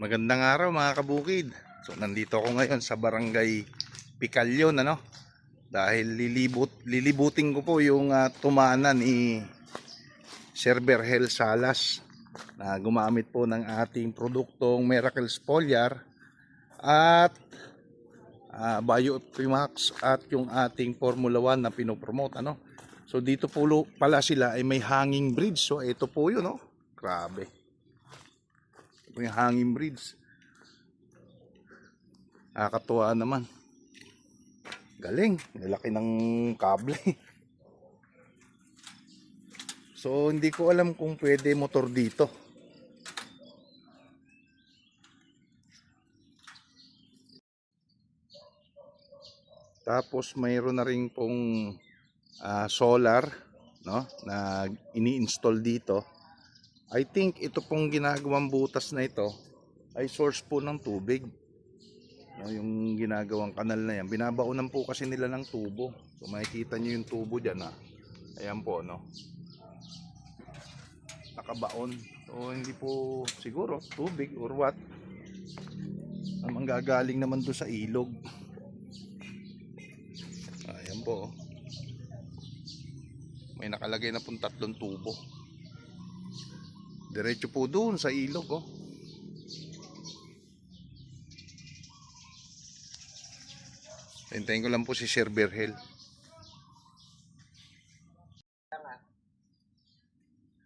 Magandang araw mga kabukid. So nandito ako ngayon sa Barangay Picalyon, dahil lilibutin ko po yung tumana ni Sir Berhel Salas na gumamit po ng ating produktong Miracle Foliar at Biooptimax at yung ating Formula 1 na pinopromote, So dito po pala sila ay may hanging bridge. So ito po yun, Grabe. Ito yung hanging bridge. Nakakatuwa naman. Galing, nilaki ng kable. So hindi ko alam kung pwede motor dito. Tapos mayroon na rin pong solar, na ini-install dito. I think ito pong ginagawang butas na ito ay source po ng tubig. Yung ginagawang kanal na yan, binabaonan po kasi nila ng tubo. So makikita nyo yung tubo dyan, ayan po, nakabaon. So hindi po siguro tubig or what, ang manggagaling naman doon sa ilog. Ayan po, may nakalagay na pong 3 tubo. Diretso po doon sa ilog, Hintayin ko lang po si Sir Berhel.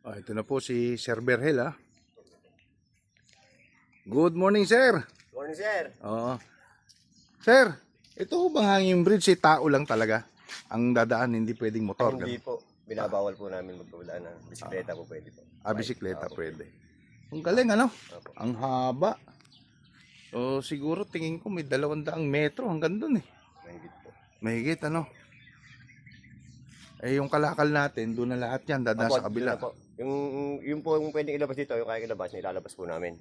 Ito na po si Sir Berhel, Good morning, sir. Morning, sir. Oo. Sir, ito bang hanging bridge, tao lang talaga ang dadaan, hindi pwedeng motor? Hindi po. Binabawal po namin magpawala ng bisikleta po pwede po. Bisikleta pwede. Ang galing, Opo. Ang haba. So siguro tingin ko may 200 metro hanggang dun, Mahigit po. Mahigit, yung kalakal natin, doon na lahat yan, dadaan Opo, sa kabila. po. Yung po yung pwedeng ilabas dito, yung kaya ilabas, ilalabas po namin.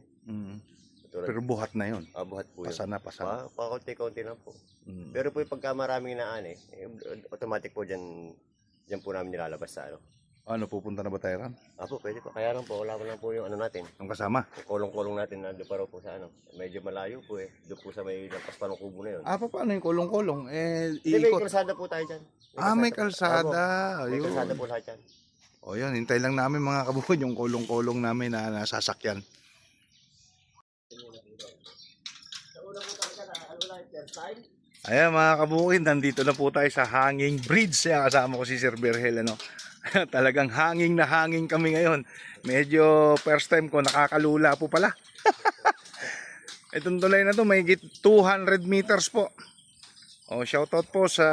Pero buhat na yun. Buhat po yun. Pasa na. Pakunti-kunti na po. Pero po yung pagka maraming naan, automatic po dyan po namin nilalabas sa Pupunta na ba tayo ron? Apo, pwede po. Kaya lang po, wala ko lang po yung natin. Ang kasama? Yung kulong-kulong natin na doon pa raw po sa medyo malayo po Doon po sa may lampas pa ng kubo na yun. Paano yung kulong-kulong? May Iikot. kalsada po tayo dyan. May kalsada. May Ayun. kalsada po lahat yan. Yun. Hintay lang namin mga kabukid yung kulong-kulong namin na nasasakyan. Ayan mga kabukid, nandito na po tayo sa hanging bridge. Kasama ko si Sir Berhel, Talagang hanging na hanging kami ngayon. Medyo first time ko, nakakalula po pala. Itong tulay na to, may 200 meters po. Shoutout po sa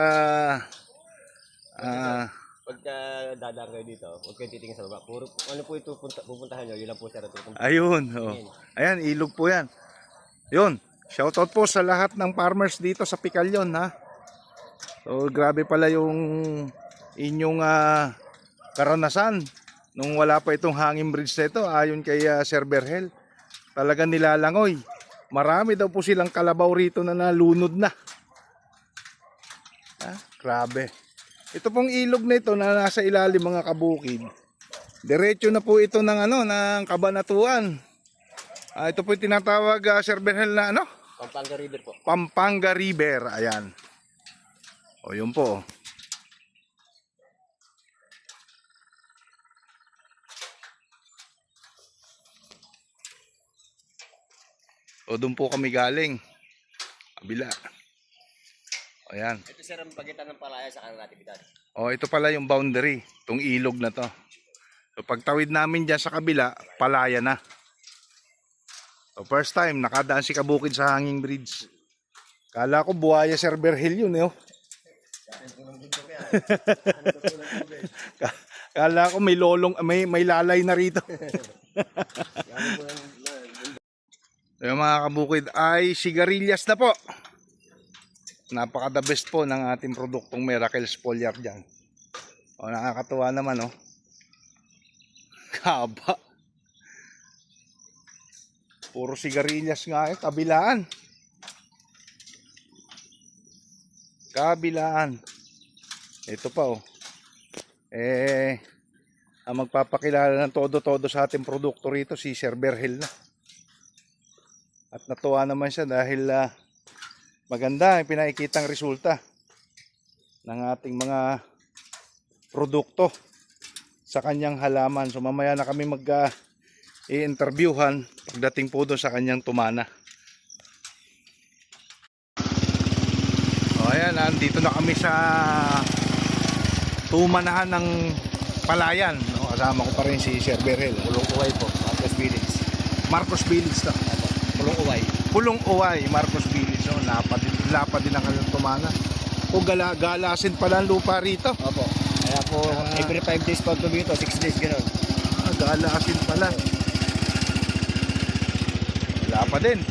pagka dadaan kayo dito, huwag kayo titingin sa baba. Puro ano po ito pupuntahan nyo, yun lang po sir. Ayun, ayan, ilog po yan. Yun, shoutout po sa lahat ng farmers dito sa Picalyon, So grabe pala yung inyong karanasan nung wala pa itong hanging bridge na ito, ayon kay Sir Berhel. Talagang nilalangoy. Marami daw po silang kalabaw rito na nalunod na. Grabe. Ito pong ilog na ito na nasa ilalim mga kabukid. Diretso na po ito ng ng Cabanatuan. Ito po yung tinatawag Sir Berhel na Pampanga River po. Pampanga River, ayan. Yun po. Doon po kami galing. Kabila. Ayan. Ito sir ang pagitan ng palaya sa natividad. Ito pala yung boundary, itong ilog na to. So pagtawid namin dyan sa kabila, palaya na. So first time, nakadaan si kabukid sa hanging bridge. Kala ko buhaya Sir Berhel yun, Kala ko may lolong, may lalay na rito. Yung mga kabukid ay sigarilyas na po. Napaka the best po ng ating produktong Miracle Foliar dyan. Nakakatuwa naman, Kaba. Puro sigarilyas nga, kabilaan. Ito pa, ang magpapakilala ng todo-todo sa ating produkto rito si Sir Berhel na. At natuwa naman siya dahil maganda ang pinakikitang resulta ng ating mga produkto sa kanyang halaman. So mamaya na kami i-interviewhan pagdating po doon sa kanyang tumana. O ayan, nandito na kami sa tumanahan ng palayan. No, kasama ko pa rin si Sir Berhel. Pulong Uway po, Marcos Village. Marcos Village to. Pulong Uway. Pulong Uway, Marcos Village. No, lapad din ang kanilang tumana. O galasin pala ang lupa rito. Opo. Kaya po, every 5 days pa dito, 6 days gano'n. Galasin pala. Wala pa din.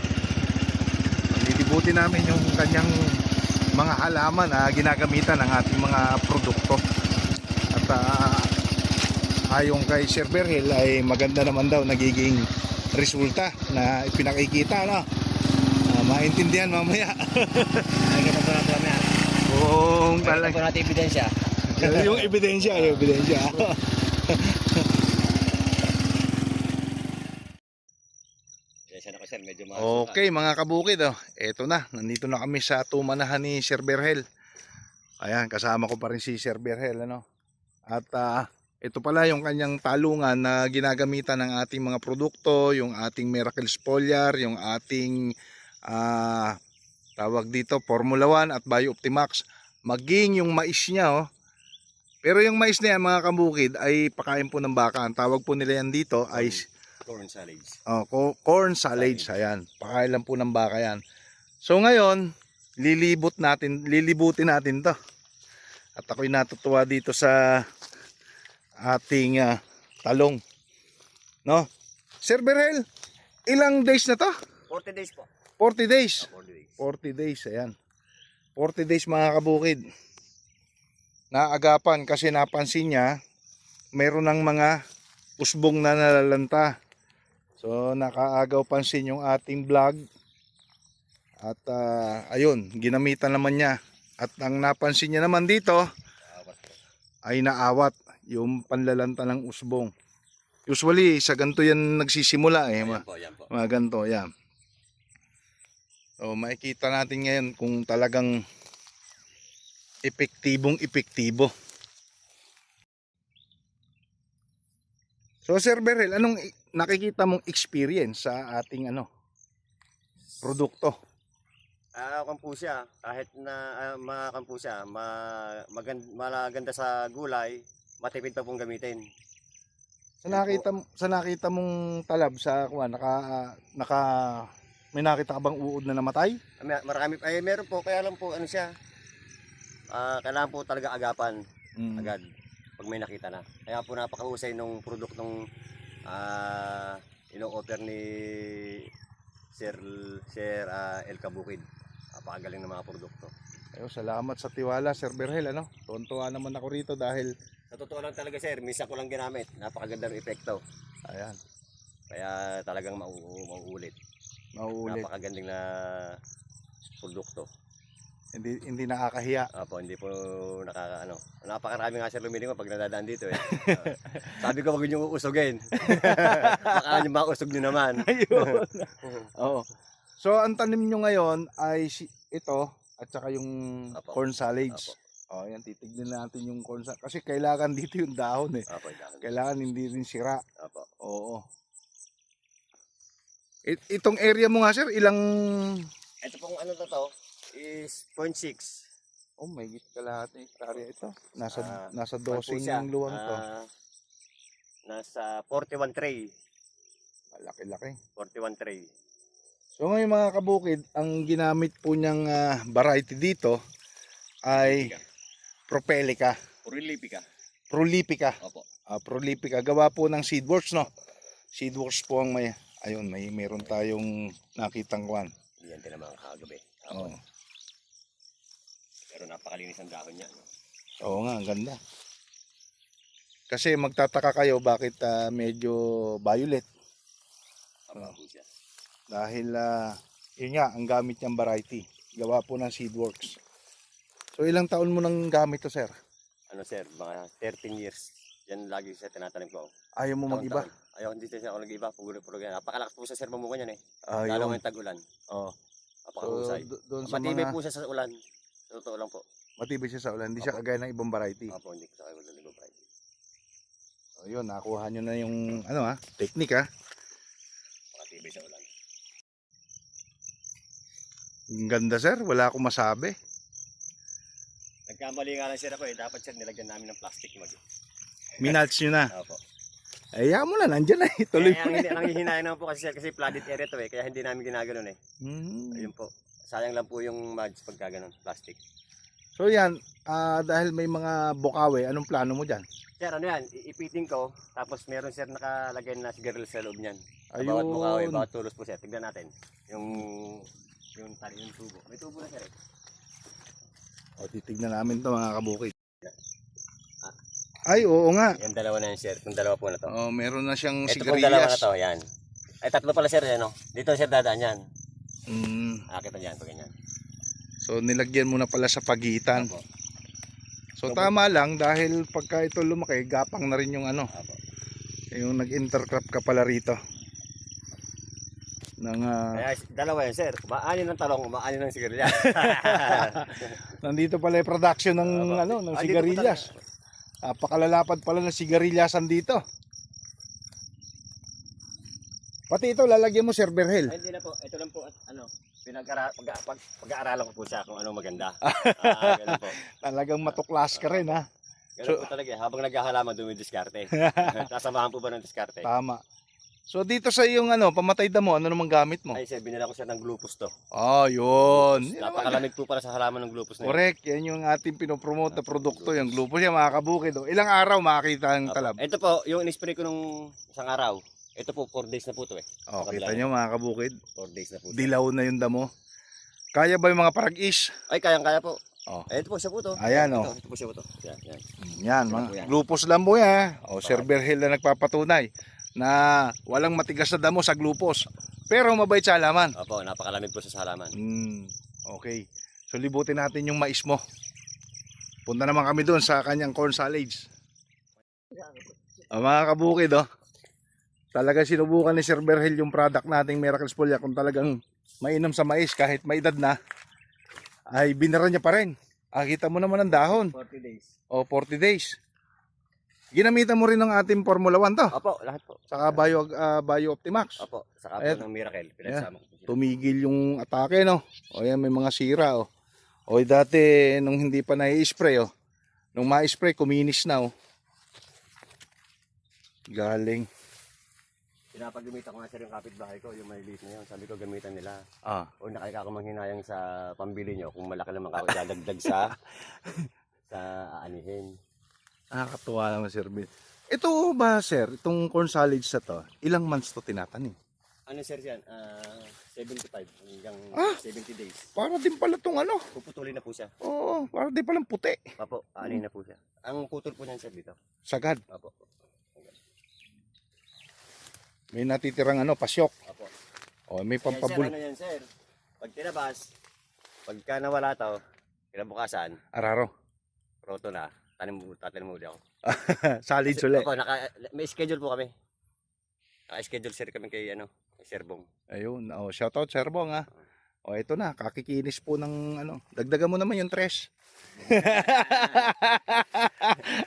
Lilibutin namin yung kanyang mga halaman na ginagamitan ng ating mga produkto. At ayon kay Sir Berhel ay maganda naman daw nagiging resulta na ipinakikita, no? Maintindihan mamaya. Nakikita po natin mamaya. Kung Nakikita po natin ebidensya. yung ebidensya. Okay mga kabukid, eto na, nandito na kami sa tumanahan ni Sir Berhel. Ayan, kasama ko pa rin si Sir Berhel, ano? At ito pala yung kanyang talungan na ginagamitan ng ating mga produkto, yung ating Miracle Foliar, yung ating tawag dito Formula 1 at Bio-Optimax, maging yung mais niya, Pero yung mais na yan mga kabukid ay pakain po ng baka. Ang tawag po nila yan dito ay corn silage. Corn silage. Ayan, pakain lang po ng baka yan. So ngayon, lilibutin natin to. At ako'y natutuwa dito sa ating talong. No? Sir Berhel, ilang days na to? 40 days po. 40 days. 40 days. 40 days, ayan. 40 days mga kabukid. Naagapan kasi napansin niya mayroon ng mga usbong na nalalanta. So nakaagaw pansin yung ating vlog. At ayun, ginamitan naman niya. At ang napansin niya naman dito ay naawat yung panlalanta ng usbong. Usually sa ganito yan nagsisimula Yan po. mga ganito, yan. So makikita natin ngayon kung talagang epektibo. So Sir Berhel, anong nakikita mong experience sa ating produkto? Kampo siya, kahit na makampo siya, maganda sa gulay, matipid pa pong gamitin. Sa nakita mong talab sa may nakita ka bang uod na namatay? Marami meron po, kaya lang po siya. Kailangan po talaga agapan agad pag may nakita na. Kaya po napakahusay nung produktong ino-offer ni Sir El Kabukid. Napakagaling ng mga produkto. Salamat sa tiwala Sir Berhel, Tuwan-tuwa naman ako rito dahil Sa totoo lang talaga sir, minsan ko lang ginamit. Napakaganda ng epekto. ayan, Kaya talagang mauulit. mauulit. Napakagandang na produkto. Hindi nakakahiya. Apo, hindi po napakarami nga sir lumilingon pag nadadaan dito eh. Sabi ko wag niyo uusogin. Baka yung mausog niyo naman. Ayun. Oo. So ang tanim nyo ngayon ay ito at saka yung Apo. corn silage. Apo. Yan, titignan natin yung corn silage. Kasi kailangan dito yung dahon eh. Apo, Kailangan hindi rin sira. Apo. Oo. Itong area mo nga sir, ilang... Ito pong to is 0.6. Oh, may git kalahati hektarya ito. Nasa po siya. dosing luwang to. Nasa 41 tray. Malaki-laki. 41 tray. So ngayon mga kabukid, ang ginamit po niyang variety dito ay Propelica. Prolifica. Opo. Prolifica. Gawa po ng Seedworks, no? Seedworks po ang meron tayong nakitang kwan. Yan din naman kagabi. Oo. Pero napakalinis ang dahon niya. No? Oo nga, ang ganda. Kasi magtataka kayo bakit medyo violet. Po siya. Dahil yun nga, ang gamit niyang variety. Gawa po ng Seedworks. So ilang taon mo nang gamit to sir? Sir, mga 13 years. Yan lagi siya tinatanim ko. Ayaw mo mag-iba? Ayaw, hindi siya ako nag-iba. Puro yan. Napakalakas po sa sir mamunga yan eh. Ah, Lalo yun. ngayong tag-ulan. Oh. Napakahusay. Doon sa Matibay mga po siya sa ulan. Sa totoo lang po. matibay siya sa ulan, hindi siya Opo. kagaya ng ibang variety. Opo, hindi ko sa kayo maglalagay. So, yun, nakuha nyo na yung technique ha. Matibay sa ulan. Ang ganda sir, wala akong masabi. Nagkamali nga lang sir ako eh. Dapat sir nilagyan namin ng plastic mag. Minalch nyo na. Opo. Ayaw mo na, nandyan na. Tuloy mo na. Ang hihinayan naman po kasi sir, kasi flooded area to eh. Kaya hindi namin ginaganon eh. Ayun po. Sayang lang po yung mads pagka ganun, plastic. So yan, dahil may mga bukawe, anong plano mo dyan? Sir, ano yan? Iipiting ko. Tapos meron sir nakalagay na sigarilyo sa loob niyan. Sa Ayun. bawat bukawi, bawat tulos po sir. Tignan natin. Yung tali, yung tubo. May tubo na sir eh. O, titignan namin to mga kabukid. Ay, oo nga. Yung dalawa na yan sir. Yung dalawa po na to. Oh, meron na siyang Ito pong dalawa na sigarilyas. to. Yan. Ay, tatlo pala sir. Yan, no? Dito sir dadaan yan. Akit na dyan. Pag ganyan. So nilagyan mo na pala sa pagitan. Apo. So tama lang dahil pagka ito lumaki, gapang na rin yung Apo. yung nag-intercrop ka pala rito. Kaya dalawa yan sir. Umaanin ng talong, umaanin ng sigarilya. Nandito pala yung production ng Apo. ng Ah, dito po sigarilyas. Napakalalapad pala ng sigarilyasan dito. Pati ito lalagyan mo Sir Berhel. Ay, hindi na po. Ito lang po, pag-aaralan ko po siya kung ano maganda. Ganun po. Talagang matuklas ka rin ha. Ganun po talaga. Habang naghahalaman, dumidiskarte. Nasamahan po ba ng diskarte? Tama. So dito sa iyong pamatay damo, ano namang gamit mo? Ay, sir, binila ko siya ng glupus to. Yun. Napakalamig po para sa halaman ng glupus na yun. Correct. Yan yung ating pinopromote na produkto, yung glupos yan, mga kabukid. Ilang araw makakita ang Apo. talab? Ito po, yung in-spray ko nung isang araw. Ito po, 4 days na po to eh. Kita nyo mga kabukid. 4 days na po. Dilaw na yung damo. Kaya ba yung mga parag-is? Ay, kayang-kaya po. Oh. Ito po siya po to. Ayan, Ito po siya po to. Yan, yan. Yan, Yan mga po yan. glupos lang po yan. Sir Berhel na nagpapatunay na walang matigas na damo sa glupos. Pero mabait sa halaman. Opo, napakalamig po sa halaman. Okay. So libutin natin yung mais mo. Punta naman kami doon sa kanyang corn silage. Mga kabukid, talagang sinubukan ni Sir Berhel yung product nating Miracle Spolia. Kung talagang mainam sa mais kahit may edad na, ay binara niya pa rin. Kita mo naman ang dahon. 40 days. 40 days. Ginamitan mo rin ng ating Formula 1 to. Opo, lahat po. Saka Bio Optimax. Opo, saka po Ayan. ng Miracle. Pinagsama ko po sila. Tumigil yung atake, no? Yan, may mga sira, dati, nung hindi pa na-i-spray, nung ma-spray, kuminis na, Galing. Pinapagamitan ko nga sir yung kapitbahay ko, yung maliliit na yun. Sabi ko gamitan nila. Ah. O nakaya ako manghinayang sa pambili nyo. Kung malaki naman ako dadagdag sa aanihin. Nakakatuwa naman, Sir Bill. Ito ba, Sir, itong corn silage na to, ilang months to tinatanim? Ano sir yan? 75 hanggang 70 days. Para din pala itong Puputulin na po siya. Oo, para din palang puti. Papo, aanin na po siya. Ang putol po niyan sir dito. Sagad. Papo. May natitirang pasyok. Papo. May Yan, sir, pampabul. ano yan sir? Pag tinabas, pagka nawala to, kinabukasan, Araro. roto na, tatanim mo ulit ako. Salid Kasi, ulit. opo, may schedule po kami. Naka-schedule sir kami kay Sir Bong. Ayun. Shoutout, Sir Bong, ha. Ito na. Kakikinis po ng Dagdagan mo naman yung tres.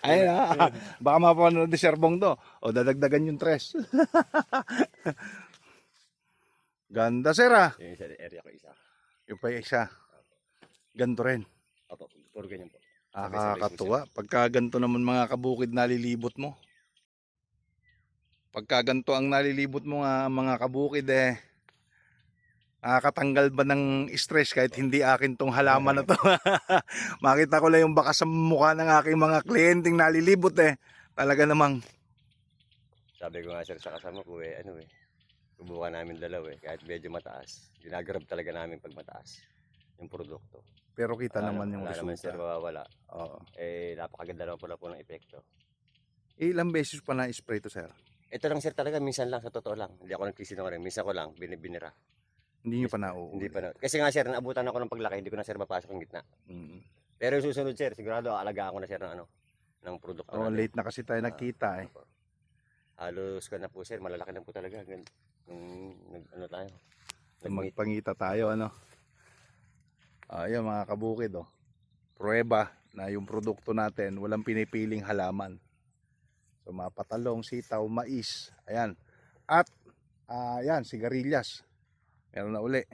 Ayun, ha. Baka mapanood ni Sir Bong to. Dadagdagan yung tres. Ganda, Sir, ha. Yung sa area ko isa. Yung pa isa. Ganto rin. Opo, puro ganyan po. Nakakatuwa. Pagka ganito naman mga kabukid nalilibot mo. Pagka ganito ang nalilibot mo mga kabukid nakakatanggal ba ng stress kahit hindi akin tong halaman na to. Makita ko lang yung baka sa mukha ng aking mga kliyenteng nalilibot Talaga namang. Sabi ko nga sir sa kasama ko subukan namin dalawa kahit medyo mataas. Ginagrab talaga namin pag mataas yung produkto. Pero kita naman yung wala naman sir resulta. mawawala. Oo. Napakaganda naman pala po ng epekto. Ilang beses pa na-spray to, Sir? Ito lang sir talaga, minsan lang sa totoo lang. Hindi ako nagsisinungaling, minsan ko lang binira. Hindi nyo pa nauuli? Hindi pa na. Kasi nga sir, naabutan ako ng paglaki, hindi ko na sir mapasok yung gitna. Pero yung susunod sir, sigurado aalagaan ko na sir ng produkto. Late na kasi tayo nagkita Opo. halos ko na po sir, malalaki na po talaga. Nung ano tayo. Magpangita tayo, ano. Ayan mga kabukid, oh. Pruweba na yung produkto natin, walang pinipiling halaman. So mapatalong, sitaw, mais. Ayan. At, ayan, sigarilyas. Meron na uli.